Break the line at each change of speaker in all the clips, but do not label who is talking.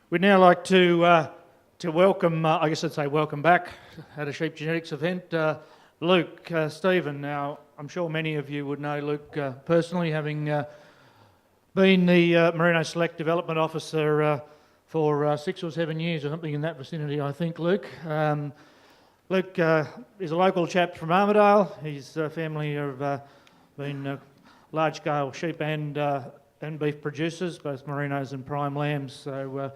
We'd now like to welcome, I guess I'd say welcome back at a sheep genetics event, Luke Stephen. Now, I'm sure many of you would know Luke personally, having been the Merino Select Development Officer for 6 or 7 years or something in that vicinity, I think, Luke. Luke is a local chap from Armidale. His family have been large-scale sheep and beef producers, both merinos and prime lambs. So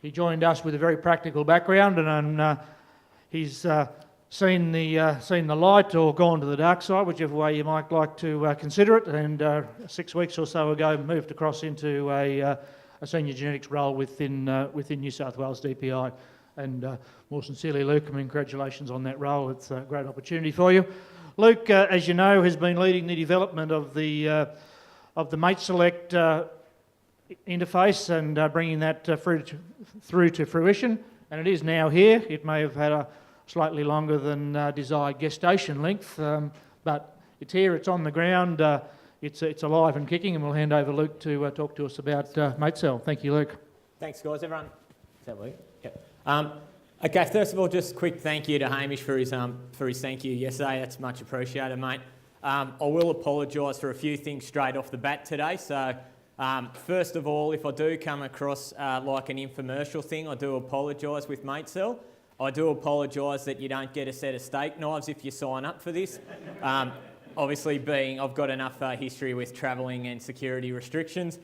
he joined us with a very practical background, and he's seen the light or gone to the dark side, whichever way you might like to consider it. And 6 weeks or so ago, moved across into a senior genetics role within New South Wales DPI. And more sincerely, Luke, congratulations on that role. It's a great opportunity for you. Luke, as you know, has been leading the development of the Matesel interface and bringing that through to fruition, and it is now here. It may have had a slightly longer than desired gestation length, but it's here, it's on the ground, it's alive and kicking, and we'll hand over Luke to talk to us about Matesel. Thank you, Luke.
Thanks, guys. Everyone? Is that Luke? Yep. Okay, first of all, just a quick thank you to Hamish for his thank you yesterday. That's much appreciated, mate. I will apologise for a few things straight off the bat today. So, first of all, if I do come across like an infomercial thing, I do apologise with Matesel. I do apologise that you don't get a set of steak knives if you sign up for this. Obviously, I've got enough history with travelling and security restrictions.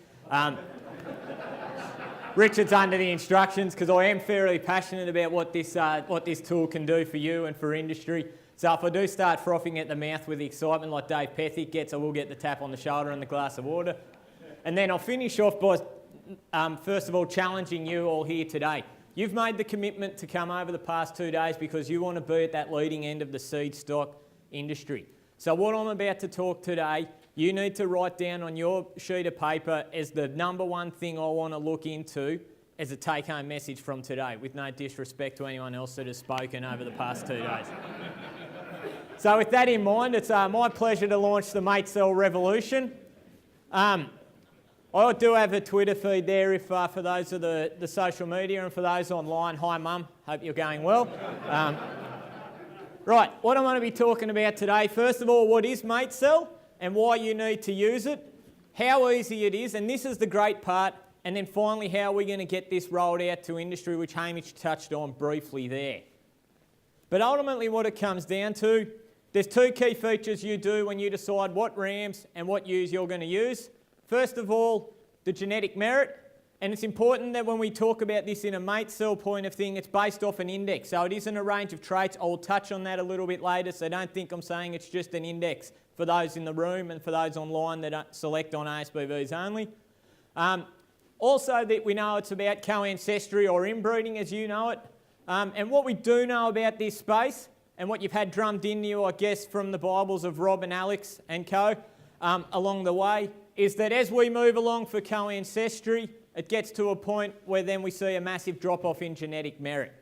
Richard's under the instructions because I am fairly passionate about what this tool can do for you and for industry. So if I do start frothing at the mouth with the excitement like Dave Pethick gets, I will get the tap on the shoulder and the glass of water. And then I'll finish off by, first of all, challenging you all here today. You've made the commitment to come over the past 2 days because you want to be at that leading end of the seed stock industry. So what I'm about to talk today, you need to write down on your sheet of paper as the number one thing I want to look into as a take-home message from today, with no disrespect to anyone else that has spoken over the past 2 days. So with that in mind, it's my pleasure to launch the Matesel revolution. I do have a Twitter feed there if for those of the social media, and for those online, hi Mum, hope you're going well. Right, what I'm going to be talking about today, first of all, what is Matesel and why you need to use it, how easy it is, and this is the great part, and then finally how we're going to get this rolled out to industry, which Hamish touched on briefly there. But ultimately what it comes down to, there's 2 key features you do when you decide what rams and what ewes you're going to use. First of all, the genetic merit, and it's important that when we talk about this in a Matesel point of thing, it's based off an index. So it isn't a range of traits. I'll touch on that a little bit later, so don't think I'm saying it's just an index for those in the room and for those online that select on ASBVs only. Also that we know it's about co-ancestry or inbreeding as you know it. And what we do know about this space, and what you've had drummed into you, I guess, from the Bibles of Rob and Alex and co along the way, is that as we move along for co-ancestry, it gets to a point where then we see a massive drop-off in genetic merit.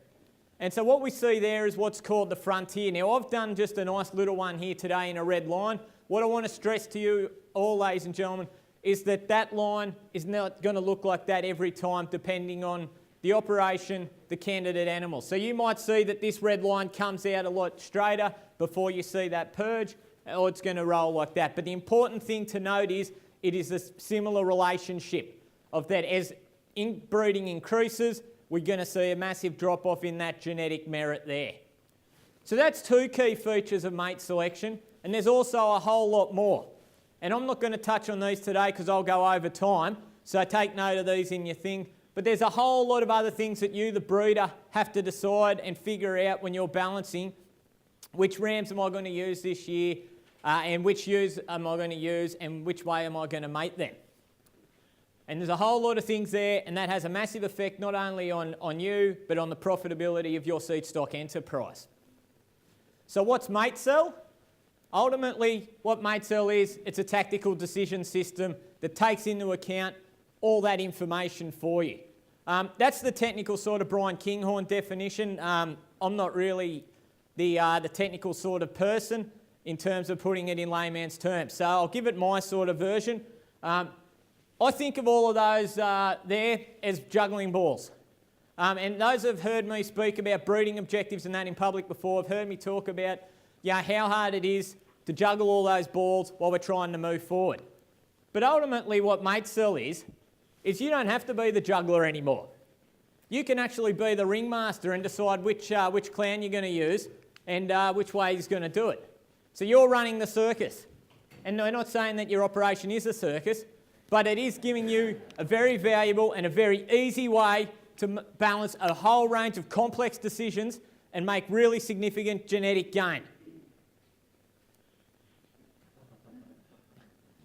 And so what we see there is what's called the frontier. Now, I've done just a nice little one here today in a red line. What I want to stress to you all, ladies and gentlemen, is that that line is not going to look like that every time, depending on the operation, the candidate animal. So you might see that this red line comes out a lot straighter before you see that purge, or it's going to roll like that. But the important thing to note is it is a similar relationship of that as inbreeding increases, we're going to see a massive drop-off in that genetic merit there. So that's 2 key features of mate selection, and there's also a whole lot more. And I'm not going to touch on these today because I'll go over time, so take note of these in your thing. But there's a whole lot of other things that you, the breeder, have to decide and figure out when you're balancing which rams am I going to use this year, and which ewes am I going to use, and which way am I going to mate them. And there's a whole lot of things there, and that has a massive effect not only on you, but on the profitability of your seed stock enterprise. So what's Matesel? Ultimately, what Matesel is, it's a tactical decision system that takes into account all that information for you. That's the technical sort of Brian Kinghorn definition. I'm not really the technical sort of person in terms of putting it in layman's terms. So I'll give it my sort of version. I think of all of those there as juggling balls. And those who have heard me speak about breeding objectives and that in public before have heard me talk about how hard it is to juggle all those balls while we're trying to move forward. But ultimately what Matesel is you don't have to be the juggler anymore. You can actually be the ringmaster and decide which clown you're going to use and which way he's going to do it. So you're running the circus. And we're not saying that your operation is a circus, but it is giving you a very valuable and a very easy way to balance a whole range of complex decisions and make really significant genetic gain.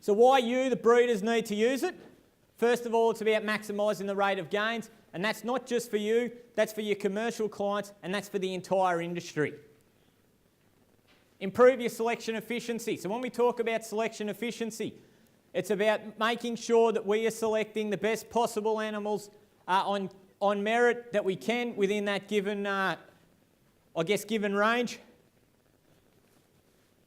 So why you, the breeders, need to use it? First of all, it's about maximising the rate of gains, and that's not just for you, that's for your commercial clients, and that's for the entire industry. Improve your selection efficiency. So when we talk about selection efficiency, it's about making sure that we are selecting the best possible animals on merit that we can within that given, given range.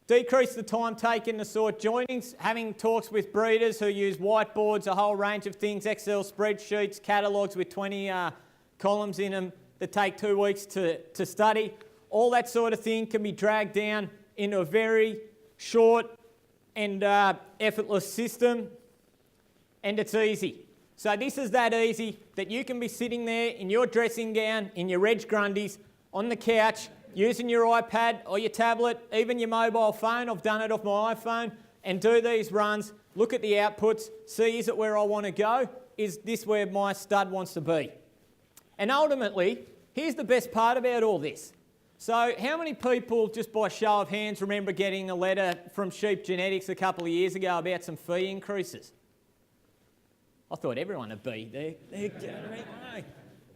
Decrease the time taken to sort joinings, having talks with breeders who use whiteboards, a whole range of things, Excel spreadsheets, catalogues with 20 columns in them that take 2 weeks to study. All that sort of thing can be dragged down into a very short and effortless system, and it's easy. So this is that easy that you can be sitting there in your dressing gown, in your Reg Grundies, on the couch, using your iPad or your tablet, even your mobile phone. I've done it off my iPhone, and do these runs, look at the outputs, see is it where I want to go? Is this where my stud wants to be? And ultimately, here's the best part about all this. So how many people, just by show of hands, remember getting a letter from Sheep Genetics a couple of years ago about some fee increases? I thought everyone would be there.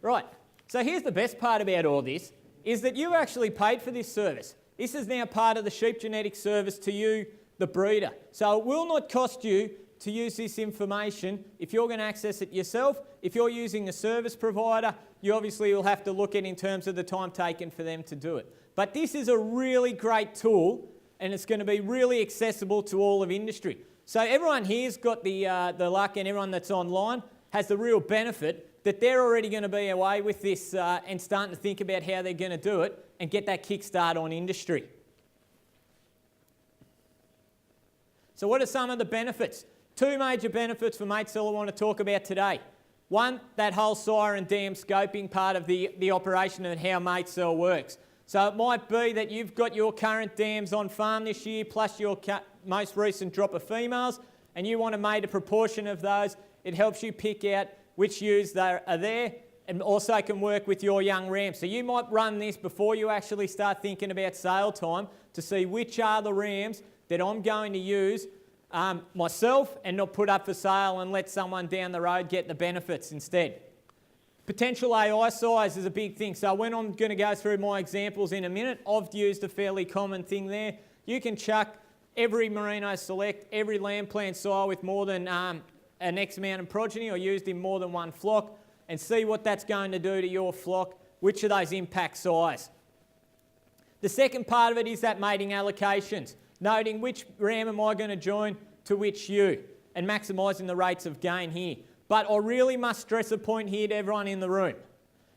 Right, so here's the best part about all this, is that you actually paid for this service. This is now part of the sheep genetics service to you, the breeder. So it will not cost you to use this information if you're going to access it yourself. If you're using a service provider, you obviously will have to look at in terms of the time taken for them to do it. But this is a really great tool, and it's going to be really accessible to all of industry. So everyone here's got the luck, and everyone that's online has the real benefit that they're already going to be away with this and starting to think about how they're going to do it and get that kickstart on industry. So what are some of the benefits? 2 major benefits for Matesel I want to talk about today. One, that whole sire and dam scoping part of the operation and how Matesel works. So it might be that you've got your current dams on farm this year plus your most recent drop of females, and you want to mate a proportion of those. It helps you pick out which ewes are there, and also can work with your young rams. So you might run this before you actually start thinking about sale time to see which are the rams that I'm going to use myself and not put up for sale and let someone down the road get the benefits instead. Potential AI size is a big thing. So when I'm going to go through my examples in a minute, I've used a fairly common thing there. You can chuck every Merino Select, every lamb plan sire with more than an X amount of progeny or used in more than one flock, and see what that's going to do to your flock, which of those impact size. The second part of it is that mating allocations, noting which ram am I going to join to which ewe, and maximising the rates of gain here. But I really must stress a point here to everyone in the room,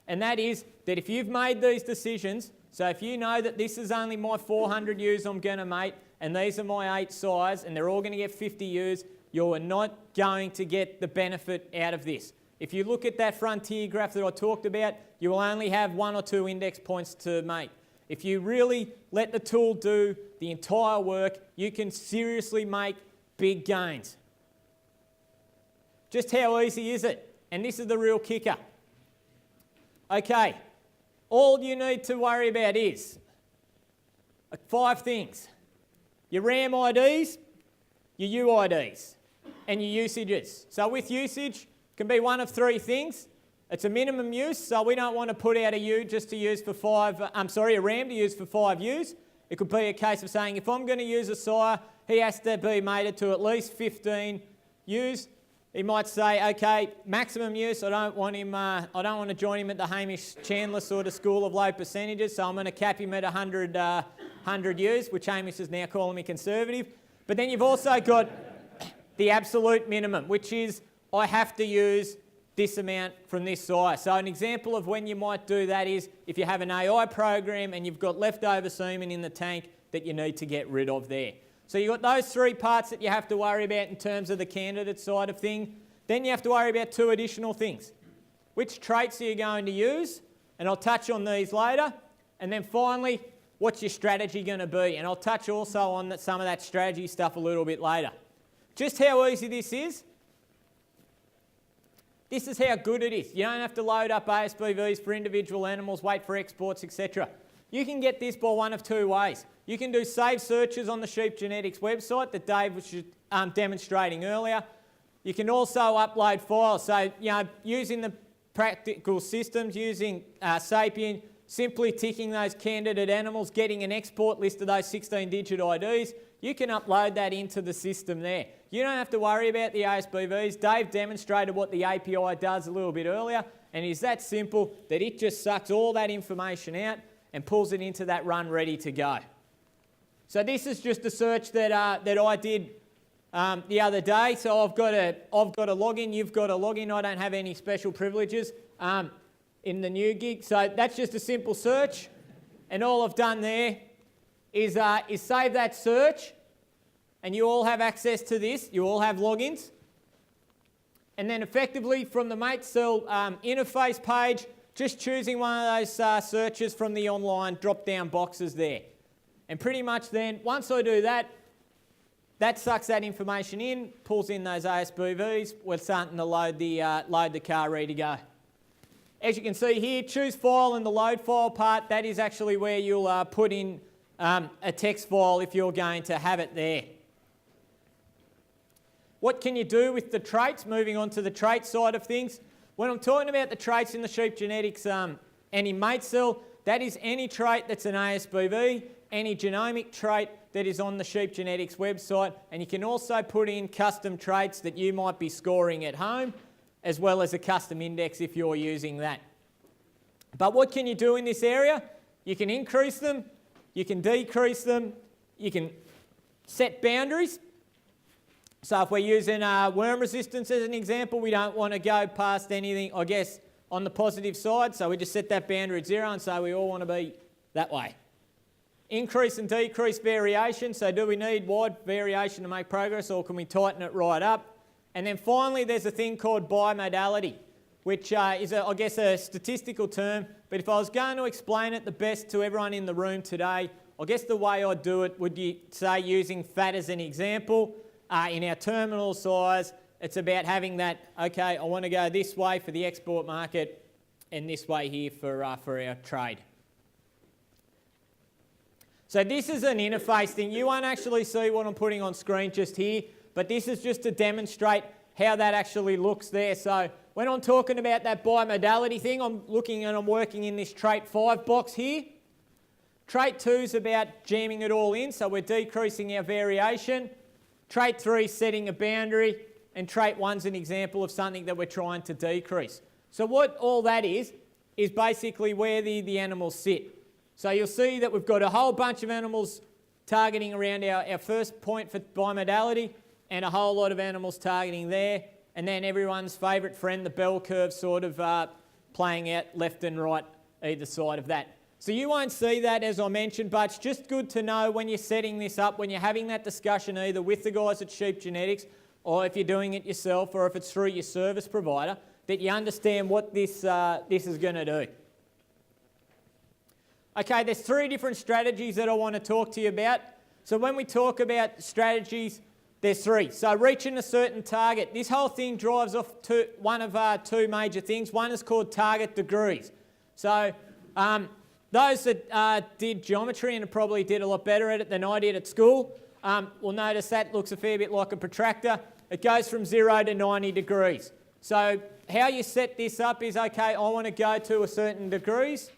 and that is that if you've made these decisions, so if you know that this is only my 400 ewes I'm going to mate, and these are my 8 sires, and they're all going to get 50 ewes, you're not going to get the benefit out of this. If you look at that frontier graph that I talked about, you will only have 1 or 2 index points to mate. If you really let the tool do the entire work, you can seriously make big gains. Just how easy is it? And this is the real kicker. Okay, all you need to worry about is 5 things. Your RAM IDs, your UIDs, and your usages. So with usage, it can be one of 3 things. It's a minimum use, so we don't want to put out a ewe just to use for a ram to use for 5 ewes. It could be a case of saying, if I'm going to use a sire, he has to be mated to at least 15 ewes. He might say, okay, maximum use, I don't want to join him at the Hamish Chandler sort of school of low percentages, so I'm going to cap him at 100 ewes, which Hamish is now calling me conservative. But then you've also got the absolute minimum, which is I have to use this amount from this size. So an example of when you might do that is if you have an AI program and you've got leftover semen in the tank that you need to get rid of there. So you've got those three parts that you have to worry about in terms of the candidate side of things. Then you have to worry about two additional things. Which traits are you going to use? And I'll touch on these later. And then finally, what's your strategy going to be? And I'll touch also on some of that strategy stuff a little bit later. Just how easy this is. This is how good it is. You don't have to load up ASBVs for individual animals, wait for exports, etc. You can get this by one of two ways. You can do save searches on the Sheep Genetics website that Dave was demonstrating earlier. You can also upload files. So, using the practical systems, using Sapien, simply ticking those candidate animals, getting an export list of those 16-digit IDs, you can upload that into the system there. You don't have to worry about the ASBVs. Dave demonstrated what the API does a little bit earlier, and it's that simple that it just sucks all that information out and pulls it into that run ready to go. So this is just a search that I did the other day. So I've got a login, you've got a login. I don't have any special privileges in the new gig. So that's just a simple search, and all I've done there is save that search, and you all have access to this. You all have logins. And then effectively from the Matesel interface page, just choosing one of those searches from the online drop-down boxes there. And pretty much then, once I do that, that sucks that information in, pulls in those ASBVs. We're starting to load the car ready to go. As you can see here, choose file in the load file part. That is actually where you'll put in a text file if you're going to have it there. What can you do with the traits? Moving on to the trait side of things. When I'm talking about the traits in the Sheep Genetics and in Matesel, that is any trait that's an ASBV, any genomic trait that is on the Sheep Genetics website, and you can also put in custom traits that you might be scoring at home, as well as a custom index if you're using that. But what can you do in this area? You can increase them, you can decrease them, you can set boundaries. So if we're using worm resistance as an example, we don't want to go past anything, I guess, on the positive side, so we just set that boundary at 0 and say we all want to be that way. Increase and decrease variation, so do we need wide variation to make progress, or can we tighten it right up? And then finally there's a thing called bimodality, which is, I guess, a statistical term, but if I was going to explain it the best to everyone in the room today, I guess the way I'd do it would you say using fat as an example. In our terminal size, it's about having that, okay, I want to go this way for the export market and this way here for our trade. So this is an interface thing. You won't actually see what I'm putting on screen just here, but this is just to demonstrate how that actually looks there. So when I'm talking about that bimodality thing, I'm looking and I'm working in this trait 5 box here. Trait 2 is about jamming it all in, so we're decreasing our variation. Trait 3 is setting a boundary, and trait 1 is an example of something that we're trying to decrease. So what all that is basically where the animals sit. So you'll see that we've got a whole bunch of animals targeting around our first point for bimodality, and a whole lot of animals targeting there, and then everyone's favourite friend, the bell curve, sort of playing out left and right either side of that. So you won't see that, as I mentioned, but it's just good to know when you're setting this up, when you're having that discussion either with the guys at Sheep Genetics, or if you're doing it yourself, or if it's through your service provider, that you understand what this is going to do. Okay, there's 3 different strategies that I want to talk to you about. So when we talk about strategies, there's 3. So reaching a certain target. This whole thing drives off one of 2 major things. One is called target degrees. So those that did geometry and probably did a lot better at it than I did at school will notice that looks a fair bit like a protractor. It goes from 0 to 90 degrees. So how you set this up is, okay, I want to go to a certain degrees,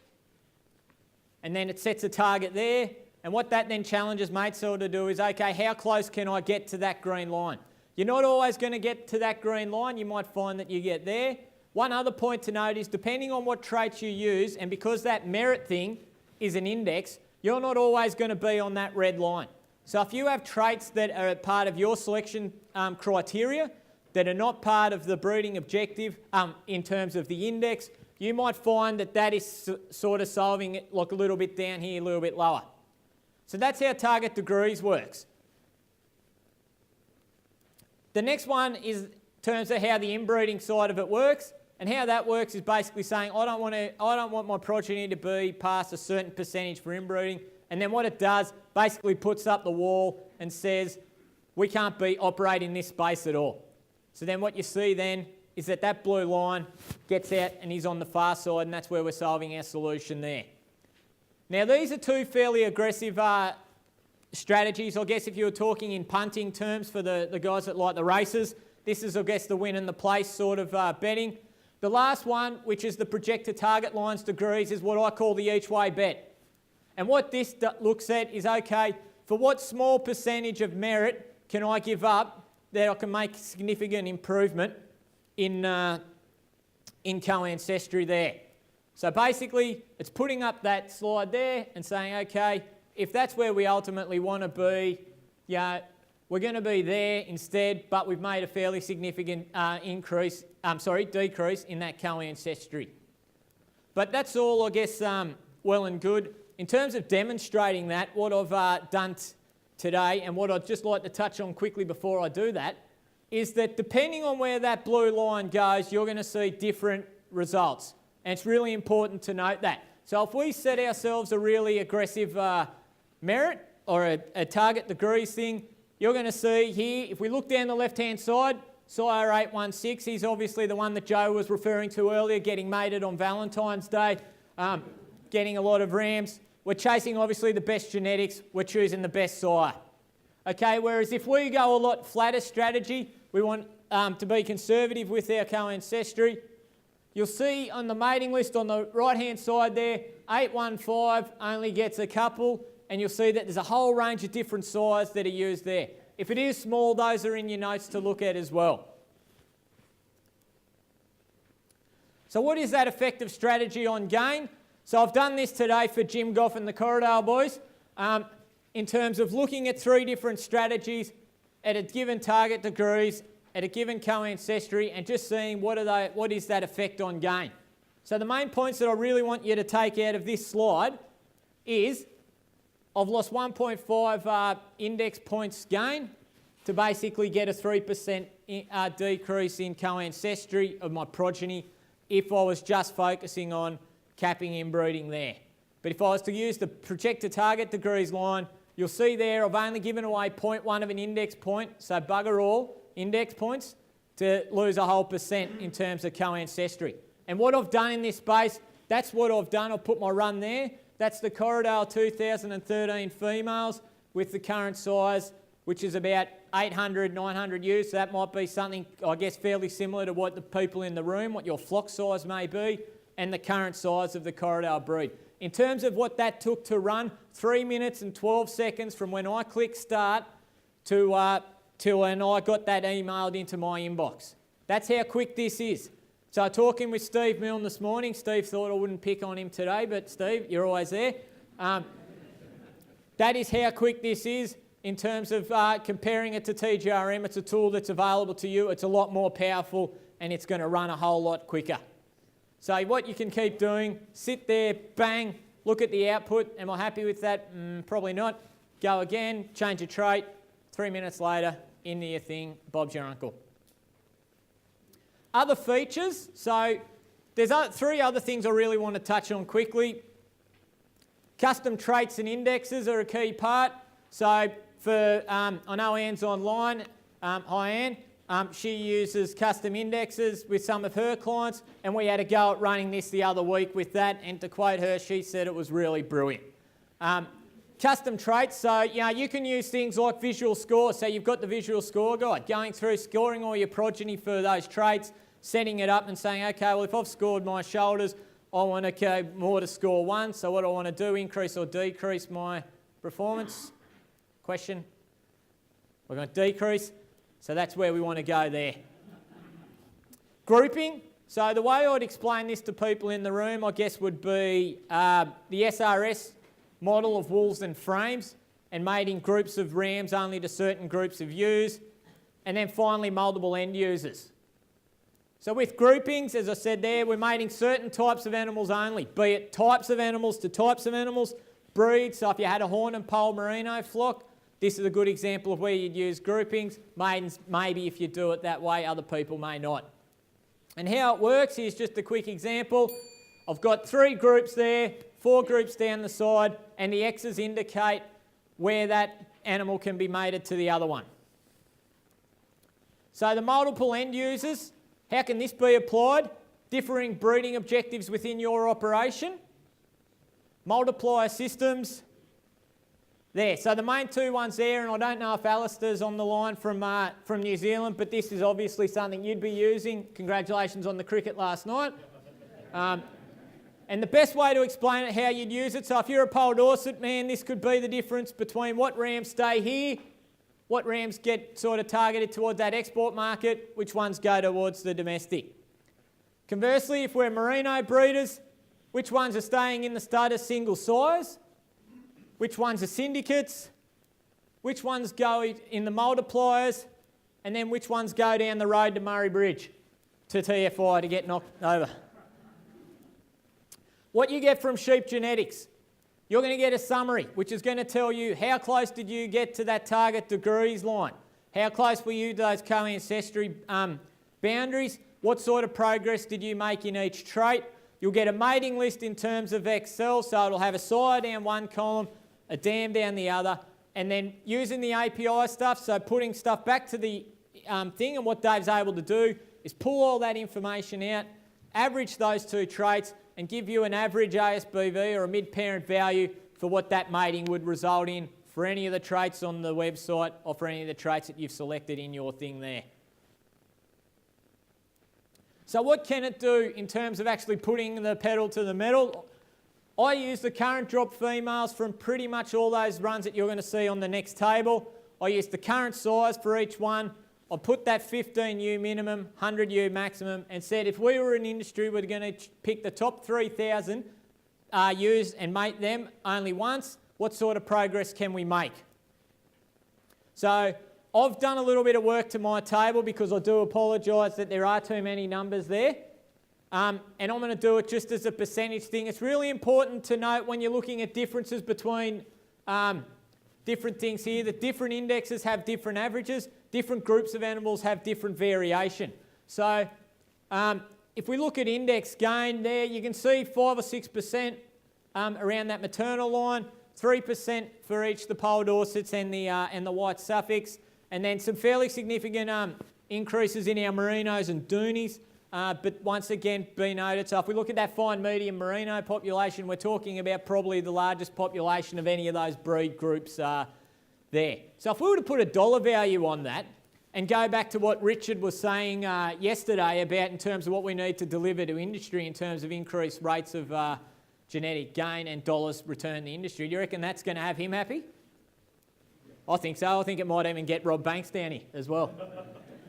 and then it sets a target there. And what that then challenges Matesel to do is, okay, how close can I get to that green line? You're not always going to get to that green line. You might find that you get there. One other point to note is, depending on what traits you use, and because that merit thing is an index, you're not always going to be on that red line. So if you have traits that are part of your selection criteria that are not part of the breeding objective in terms of the index, you might find that that is sort of solving it like a little bit down here, a little bit lower. So that's how target degrees works. The next one is in terms of how the inbreeding side of it works. And how that works is basically saying, I don't want my progeny to be past a certain percentage for inbreeding. And then what it does, basically puts up the wall and says, we can't be operating in this space at all. So then what you see then is that that blue line gets out and is on the far side, and that's where we're solving our solution there. Now these are two fairly aggressive strategies. I guess if you were talking in punting terms for the guys that like the races, this is, I guess, the win and the place sort of betting. The last one, which is the projected target lines degrees, is what I call the each way bet. And what this looks at is, okay, for what small percentage of merit can I give up that I can make significant improvement in co-ancestry there. So basically, it's putting up that slide there and saying, okay, if that's where we ultimately want to be, yeah, we're going to be there instead, but we've made a fairly significant decrease in that co-ancestry. But that's all, I guess, well and good. In terms of demonstrating that, what I've done today, and what I'd just like to touch on quickly before I do that, is that depending on where that blue line goes, you're going to see different results. And it's really important to note that. So if we set ourselves a really aggressive merit or a target degrees thing, you're going to see here, if we look down the left-hand side, Sire 816, he's obviously the one that Joe was referring to earlier, getting mated on Valentine's Day, getting a lot of rams. We're chasing, obviously, the best genetics. We're choosing the best sire. Okay, whereas if we go a lot flatter strategy, we want to be conservative with our co-ancestry. You'll see on the mating list on the right-hand side there, 815 only gets a couple, and you'll see that there's a whole range of different sizes that are used there. If it is small, those are in your notes to look at as well. So what is that effective strategy on gain? So I've done this today for Jim Goff and the Corridale boys in terms of looking at 3 different strategies at a given target degrees, at a given co-ancestry, and just seeing what is that effect on gain. So the main points that I really want you to take out of this slide is I've lost 1.5 index points gain to basically get a 3% decrease in co-ancestry of my progeny if I was just focusing on capping inbreeding there. But if I was to use the projected target degrees line, you'll see there I've only given away 0.1 of an index point, so bugger all index points, to lose a whole % in terms of co-ancestry. And what I've done in this space, that's what I've done. I've put my run there. That's the Corridale 2013 females with the current size, which is about 800, 900 ewes. So that might be something, I guess, fairly similar to what the people in the room, what your flock size may be, and the current size of the Corridale breed. In terms of what that took to run, 3 minutes and 12 seconds from when I clicked start to when I got that emailed into my inbox. That's how quick this is. So talking with Steve Milne this morning, Steve thought I wouldn't pick on him today, but Steve, you're always there. That is how quick this is in terms of comparing it to TGRM. It's a tool that's available to you. It's a lot more powerful and it's going to run a whole lot quicker. So what you can keep doing, sit there, bang, look at the output. Am I happy with that? Probably not. Go again, change a trait. 3 minutes later, into your thing, Bob's your uncle. Other features, so there's 3 other things I really want to touch on quickly. Custom traits and indexes are a key part. So for, I know Anne's online. Hi Anne. She uses custom indexes with some of her clients, and we had a go at running this the other week with that, and to quote her, she said it was really brilliant. Custom traits, so you can use things like visual score. So you've got the visual score guide, going through scoring all your progeny for those traits, setting it up and saying, okay, well, if I've scored my shoulders, I want to go more to score 1. So what do I want to do, increase or decrease my performance? Question? We're going to decrease. So that's where we want to go there. Grouping. So the way I'd explain this to people in the room, I guess, would be the SRS model of wolves and frames, and mating groups of rams only to certain groups of ewes, and then finally multiple end users. So with groupings, as I said there, we're mating certain types of animals only, be it types of animals to types of animals, breeds. So if you had a horn and pole merino flock, this is a good example of where you'd use groupings. Maidens, maybe if you do it that way, other people may not. And how it works, here's just a quick example. I've got 3 groups there, 4 groups down the side, and the X's indicate where that animal can be mated to the other one. So the multiple end users, how can this be applied? Differing breeding objectives within your operation. Multiplier systems. There, so the main 2 ones there, and I don't know if Alistair's on the line from New Zealand, but this is obviously something you'd be using. Congratulations on the cricket last night. And the best way to explain it, how you'd use it, so if you're a Pole Dorset man, this could be the difference between what rams stay here, what rams get sort of targeted towards that export market, which ones go towards the domestic. Conversely, if we're merino breeders, which ones are staying in the stud as single size, which ones are syndicates, which ones go in the multipliers, and then which ones go down the road to Murray Bridge to TFI to get knocked over. What you get from sheep genetics, you're going to get a summary, which is going to tell you how close did you get to that target degrees line, how close were you to those co-ancestry boundaries, what sort of progress did you make in each trait. You'll get a mating list in terms of Excel, so it'll have a sire down one column, a dam down the other, and then using the API stuff, so putting stuff back to the thing, and what Dave's able to do is pull all that information out, average those 2 traits, and give you an average ASBV or a mid-parent value for what that mating would result in for any of the traits on the website or for any of the traits that you've selected in your thing there. So what can it do in terms of actually putting the pedal to the metal? I use the current drop females from pretty much all those runs that you're going to see on the next table. I use the current size for each one. I put that 15U minimum, 100U maximum, and said if we were an industry, we're going to pick the top 3,000 ewes and mate them only once. What sort of progress can we make? So I've done a little bit of work to my table because I do apologise that there are too many numbers there. And I'm going to do it just as a percentage thing. It's really important to note when you're looking at differences between different things here, that different indexes have different averages, different groups of animals have different variation. So if we look at index gain there, you can see 5 or 6% around that maternal line, 3% for each the Pole Dorsets and the white Suffolks, and then some fairly significant increases in our merinos and doonies. But once again, be noted, so if we look at that fine medium merino population, we're talking about probably the largest population of any of those breed groups there. So if we were to put a dollar value on that and go back to what Richard was saying yesterday about in terms of what we need to deliver to industry in terms of increased rates of genetic gain and dollars return to the industry, do you reckon that's going to have him happy? I think so. I think it might even get Rob Banks down here as well.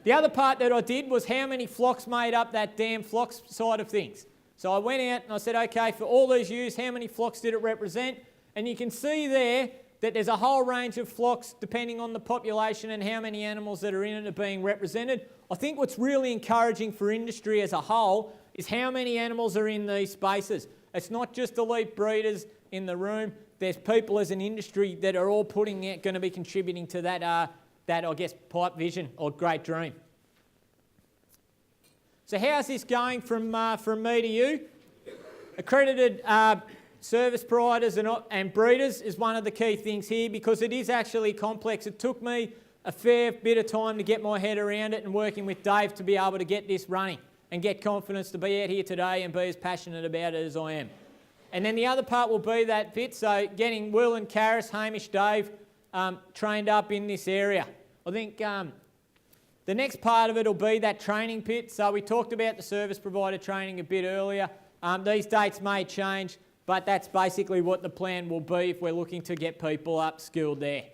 The other part that I did was how many flocks made up that damn flocks side of things. So I went out and I said, okay, for all these ewes, how many flocks did it represent? And you can see there that there's a whole range of flocks depending on the population and how many animals that are in it are being represented. I think what's really encouraging for industry as a whole is how many animals are in these spaces. It's not just elite breeders in the room. There's people as an industry that are all going to be contributing to that, I guess, pipe vision or great dream. So how's this going from me to you? Accredited service providers and breeders is one of the key things here because it is actually complex. It took me a fair bit of time to get my head around it and working with Dave to be able to get this running and get confidence to be out here today and be as passionate about it as I am. And then the other part will be that bit, so getting Will and Karis, Hamish, Dave trained up in this area. I think the next part of it will be that training pit. So we talked about the service provider training a bit earlier. These dates may change, but that's basically what the plan will be if we're looking to get people upskilled there.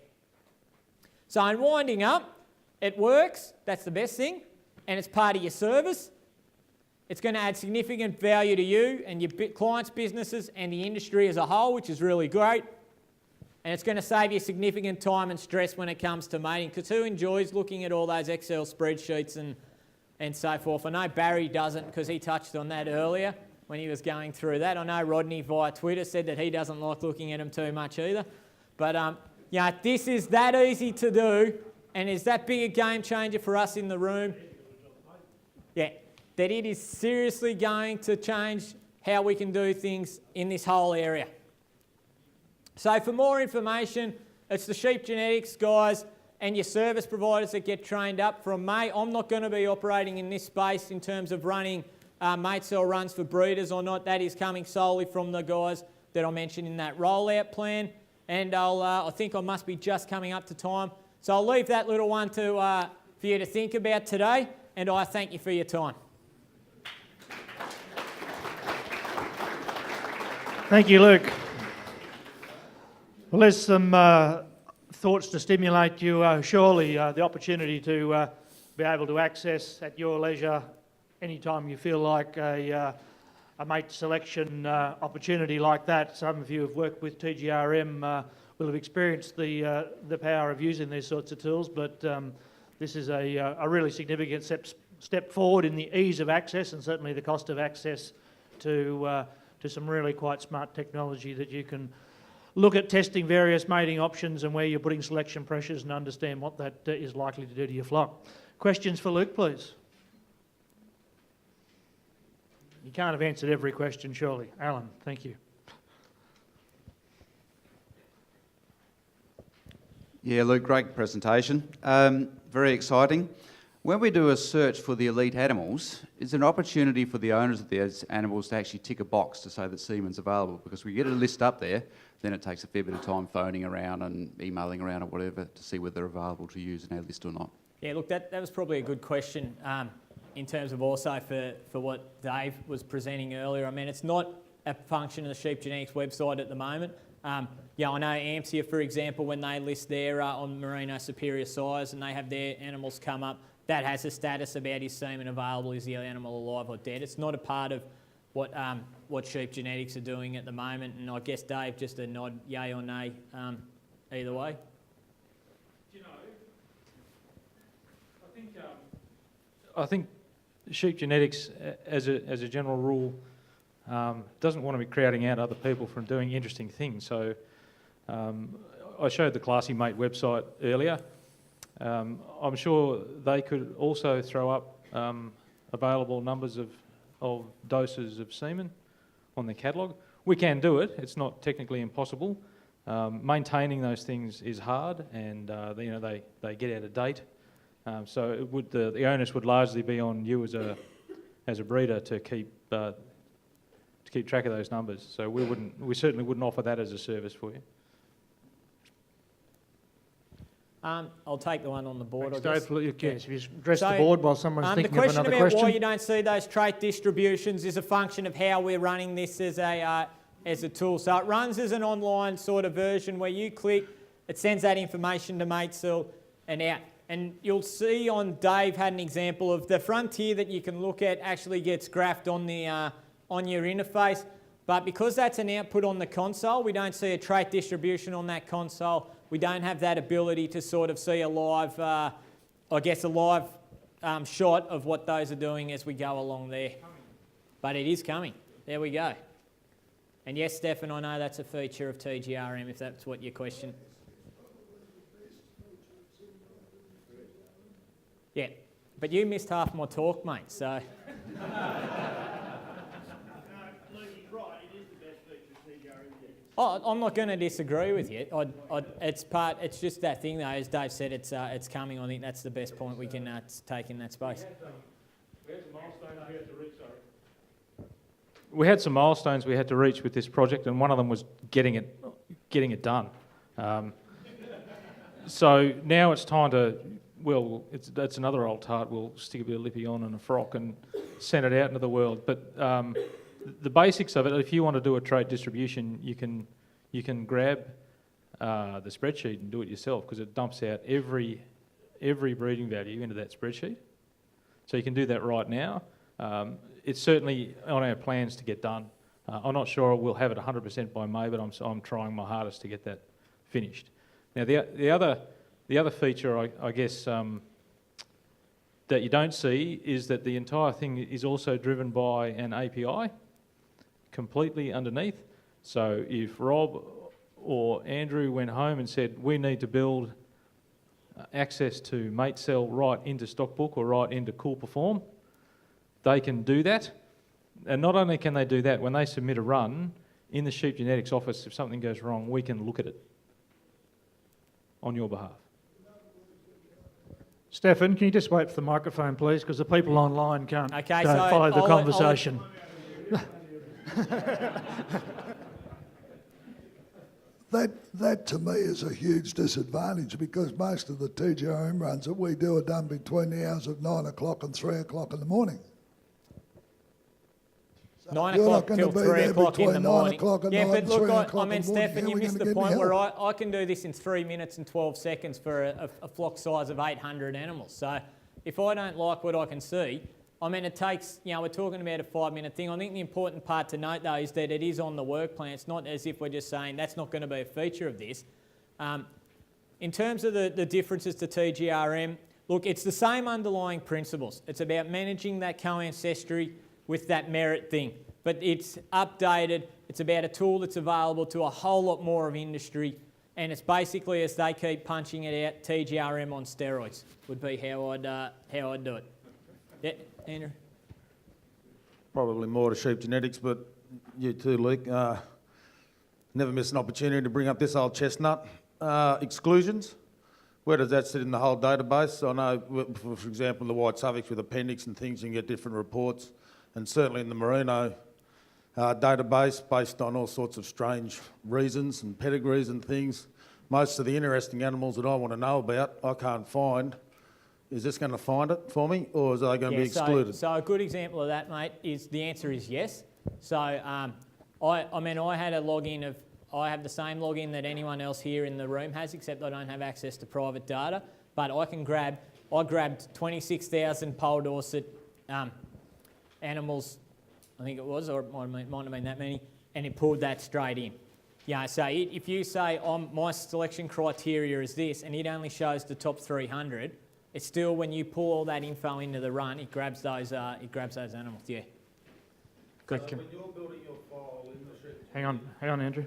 So in winding up, it works, that's the best thing, and it's part of your service. It's going to add significant value to you and your clients' businesses and the industry as a whole, which is really great. And it's going to save you significant time and stress when it comes to mating, because who enjoys looking at all those Excel spreadsheets and so forth? I know Barry doesn't, because he touched on that earlier when he was going through that. I know Rodney via Twitter said that he doesn't like looking at them too much either. But this is that easy to do, and is that big a game changer for us in the room? Yeah, that it is seriously going to change how we can do things in this whole area. So for more information, it's the sheep genetics guys and your service providers that get trained up. From May, I'm not going to be operating in this space in terms of running Matesel runs for breeders or not. That is coming solely from the guys that I mentioned in that rollout plan. And I think I must be just coming up to time. So I'll leave that little one for you to think about today, and I thank you for your time.
Thank you, Luke. Well, there's some thoughts to stimulate you, surely, the opportunity to be able to access at your leisure anytime you feel like a mate selection opportunity like that. Some of you have worked with TGRM will have experienced the power of using these sorts of tools, but this is a really significant step forward in the ease of access and certainly the cost of access to some really quite smart technology that you can look at testing various mating options and where you're putting selection pressures and understand what that is likely to do to your flock. Questions for Luke, please? You can't have answered every question, surely. Alan, thank you.
Yeah, Luke, great presentation. Very exciting. When we do a search for the elite animals, is there an opportunity for the owners of these animals to actually tick a box to say that semen's available? Because we get a list up there, then it takes a fair bit of time phoning around and emailing around or whatever to see whether they're available to use in our list or not.
Yeah, look, that was probably a good question in terms of also for what Dave was presenting earlier. I mean, it's not a function of the Sheep Genetics website at the moment. I know AMSIA, for example, when they list their on Merino superior size and they have their animals come up, that has a status about is semen available, is the animal alive or dead. It's not a part of what Sheep Genetics are doing at the moment, and I guess, Dave, just a nod, yay or nay, either way.
Do you know, I think Sheep Genetics, as a general rule, doesn't want to be crowding out other people from doing interesting things. So I showed the Classy Mate website earlier. I'm sure they could also throw up available numbers of doses of semen on the catalogue. We can do it. It's not technically impossible. Maintaining those things is hard, and they get out of date. So it would, the onus would largely be on you as a breeder to keep track of those numbers. So we certainly wouldn't offer that as a service for you.
I'll take the one on the board, I
Dave,
guess.
yes, if you address the board while someone's thinking of another question.
The question about why you don't see those trait distributions is a function of how we're running this as a tool. So it runs as an online sort of version where you click, it sends that information to Matesel and out. And you'll see Dave had an example of the frontier that you can look at actually gets graphed on your interface. But because that's an output on the console, we don't see a trait distribution on that console. We don't have that ability to sort of see a live shot of what those are doing as we go along there. But it is coming. There we go. And yes, Stefan, I know that's a feature of TGRM, if that's what your question. Yeah, but you missed half my talk, mate, so... I'm not going to disagree with you. It's just that thing, though. As Dave said, it's coming. I think that's the best point we can take in that space.
We had some milestones we had to reach. We had some milestones we had to reach with this project, and one of them was getting it done. So now it's time to. Well, that's another old tart. We'll stick a bit of lippy on and a frock and send it out into the world. But the basics of it, if you want to do a trait distribution, you can grab the spreadsheet and do it yourself, because it dumps out every breeding value into that spreadsheet. So you can do that right now. It's certainly on our plans to get done. I'm not sure we'll have it 100% by May, but I'm trying my hardest to get
finished. Now the other feature I guess that you don't see is that the entire thing is also driven by an API completely underneath. So if Rob or Andrew went home and said, we need to build access to Matesel right into Stockbook or right into Cool Perform, they can do that. And not only can they do that, when they submit a run, in the sheep genetics office, if something goes wrong, we can look at it on your behalf.
Stefan, can you just wait for the microphone, please, because the people online can't
Okay,
follow the conversation.
That to me is a huge disadvantage, because most of the TGRM runs that we do are done between the hours of 9 o'clock and 3 o'clock in the morning.
9
You're
o'clock
not
till
going to
3
be there
o'clock in the
between 9
morning.
o'clock at
Yeah,
night
but
and
look,
3
I
o'clock in
mean,
the morning.
Stefan,
How
you
are we
missed
gonna
the
give you
point where
help?
I can do this in 3 minutes and 12 seconds for a flock size of 800 animals. So if I don't like what I can see, I mean, it takes, we're talking about a 5-minute thing. I think the important part to note, though, is that it is on the work plan. It's not as if we're just saying that's not going to be a feature of this. In terms of the differences to TGRM, look, it's the same underlying principles. It's about managing that co-ancestry with that merit thing. But it's updated. It's about a tool that's available to a whole lot more of industry. And it's basically, as they keep punching it out, TGRM on steroids would be how I'd do it. Yeah, Andrew?
Probably more to sheep genetics, but you too, Luke. Never miss an opportunity to bring up this old chestnut. Exclusions, where does that sit in the whole database? I know, for example, the white suffix with appendix and things, you can get different reports. And certainly in the merino database, based on all sorts of strange reasons and pedigrees and things, most of the interesting animals that I want to know about, I can't find. Is this going to find it for me, or is they going to be excluded?
So a good example of that, mate, is the answer is yes. So I had a login of, I have the same login that anyone else here in the room has, except I don't have access to private data. But I grabbed 26,000 Pole Dorset animals, I think it was, or it might have been that many, and it pulled that straight in. So if you say my selection criteria is this, and it only shows the top 300, it's still, when you pull all that info into the run, it grabs those animals. Yeah. Good.
So when you're building your file in the sheep,
Hang on, Andrew.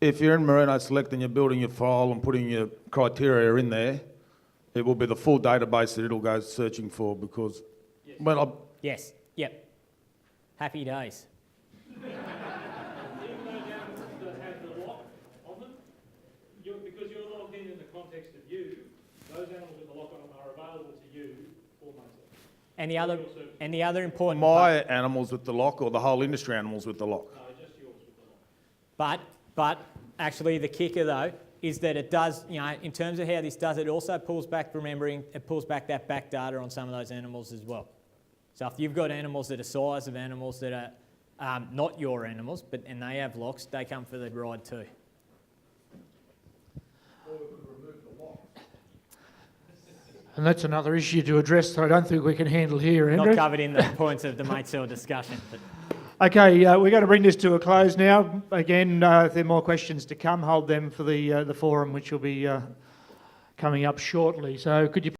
if you're in Merino Select and you're building your file and putting your criteria in there, it will be the full database that it'll go searching for, because,
Yes. Yep. Happy days.
Even those animals that have the lock on them, because you're logged in the context of you, those animals with the lock on them are available to you for myself.
And the other important
my animals with the lock, or the whole industry animals with the lock?
No, just yours with the lock.
But actually the kicker though is that it does, in terms of how this does, it also pulls back, it pulls back that back data on some of those animals as well. So if you've got animals that are size of animals that are not your animals, and they have locks, they come for the ride too.
And that's another issue to address that I don't think we can handle here, Andrew.
Not covered in the points of the Matesel discussion. But.
Okay, we're going to bring this to a close now. Again, if there are more questions to come, hold them for the forum, which will be coming up shortly. So could you